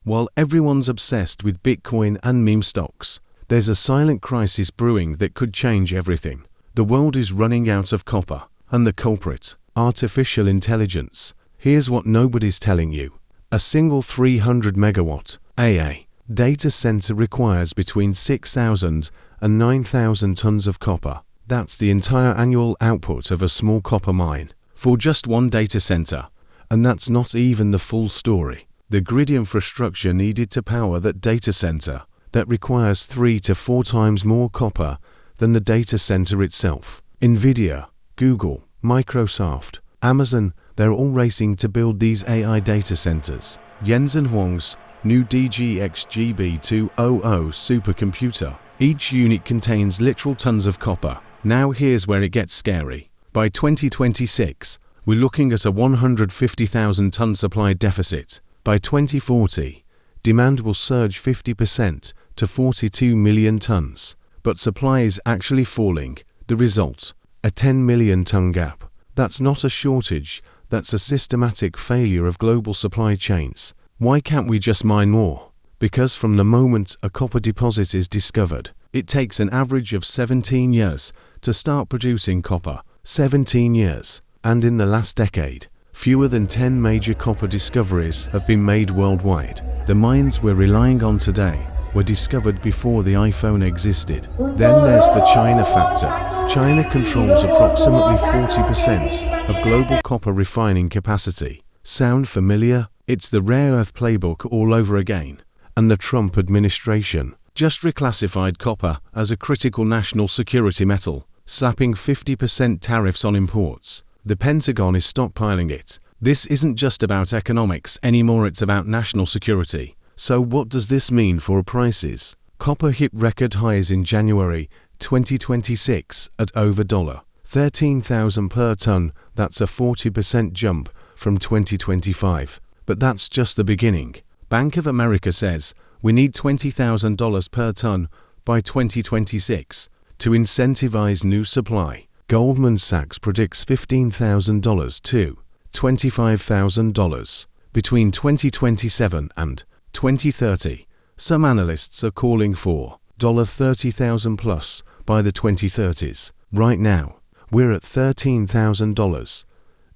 While everyone's obsessed with Bitcoin and meme stocks, there's a silent crisis brewing that could change everything. The world is running out of copper, and the culprit, artificial intelligence. Here's what nobody's telling you. A single 300 megawatt AA data center requires between 6,000 and 9,000 tons of copper. That's the entire annual output of a small copper mine for just one data center. And that's not even the full story. The grid infrastructure needed to power that data center that requires 3 to 4 times more copper than the data center itself. Nvidia, Google, Microsoft, Amazon, they're all racing to build these AI data centers. Jensen Huang's new DGX-GB200 supercomputer. Each unit contains literal tons of copper. Now here's where it gets scary. By 2026, we're looking at a 150,000 ton supply deficit. By 2040, demand will surge 50% to 42 million tons. But supply is actually falling. The result? A 10 million ton gap. That's not a shortage, that's a systematic failure of global supply chains. Why can't we just mine more? Because from the moment a copper deposit is discovered, it takes an average of 17 years to start producing copper. 17 years. And in the last decade, fewer than 10 major copper discoveries have been made worldwide. The mines we're relying on today were discovered before the iPhone existed. Then there's the China factor. China controls approximately 40% of global copper refining capacity. Sound familiar? It's the rare earth playbook all over again. And the Trump administration just reclassified copper as a critical national security metal, slapping 50% tariffs on imports. The Pentagon is stockpiling it. This isn't just about economics anymore, it's about national security. So what does this mean for prices? Copper hit record highs in January 2026 at over $13,000 per ton. That's a 40% jump from 2025. But that's just the beginning. Bank of America says we need $20,000 per ton by 2026 to incentivize new supply. Goldman Sachs predicts $15,000 to $25,000 between 2027 and 2030. Some analysts are calling for $30,000 plus by the 2030s. Right now, we're at $13,000.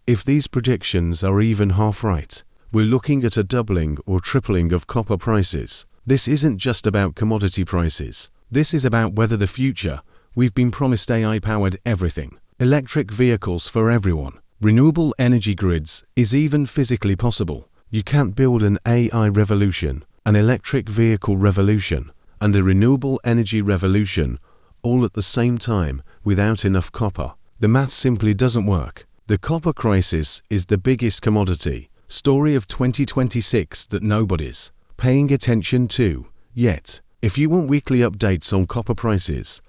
If these predictions are even half right, we're looking at a doubling or tripling of copper prices. This isn't just about commodity prices. This is about whether the future we've been promised AI-powered everything. Electric vehicles for everyone. Renewable energy grids is even physically possible. You can't build an AI revolution, an electric vehicle revolution, and a renewable energy revolution all at the same time without enough copper. The math simply doesn't work. The copper crisis is the biggest commodity story of 2026 that nobody's paying attention to yet. If you want weekly updates on copper prices,